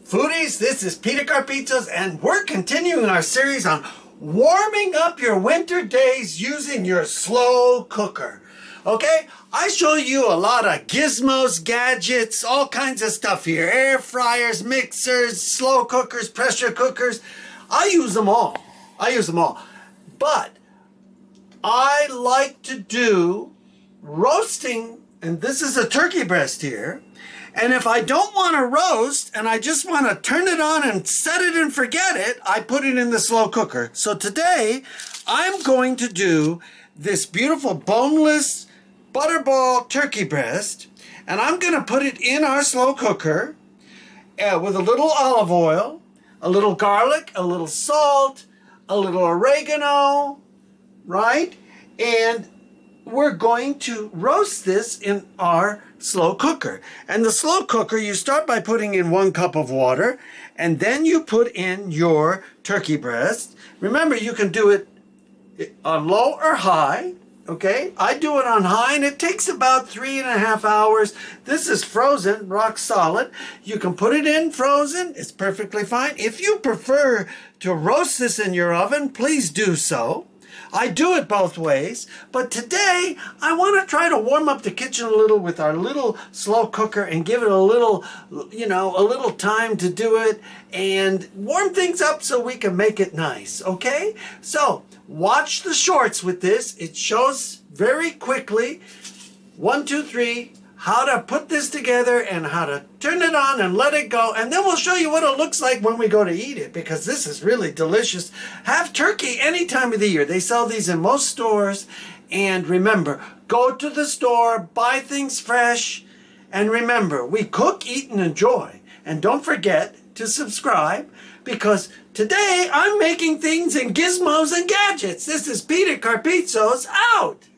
Foodies, this is Peter Carpitos, and we're continuing our series on warming up your winter days using your slow cooker. Okay, I show you a lot of gizmos, gadgets, all kinds of stuff here. Air fryers, mixers, slow cookers, pressure cookers. I use them all. But I like to do roasting, and this is a turkey breast here. And if I don't want to roast and I just want to turn it on and set it and forget it, I put it in the slow cooker. So today I'm going to do this beautiful boneless butterball turkey breast, and I'm going to put it in our slow cooker with a little olive oil, a little garlic, a little salt, a little oregano, right? And we're going to roast this in our slow cooker. And the slow cooker, you start by putting in 1 cup of water, and then you put in your turkey breast. Remember, you can do it on low or high, okay? I do it on high, and it takes about 3.5 hours. This is frozen, rock solid. You can put it in frozen. It's perfectly fine. If you prefer to roast this in your oven, please do so. I do it both ways, but today I want to try to warm up the kitchen a little with our little slow cooker and give it a little, a little time to do it and warm things up so we can make it nice, okay? So watch the shorts with this. It shows very quickly, 1, 2, 3, how to put this together and how to turn it on and let it go. And then we'll show you what it looks like when we go to eat it, because this is really delicious. Have turkey any time of the year. They sell these in most stores. And remember, go to the store, buy things fresh. And remember, we cook, eat, and enjoy. And don't forget to subscribe, because today I'm making things in gizmos and gadgets. This is Peter Carpitos out.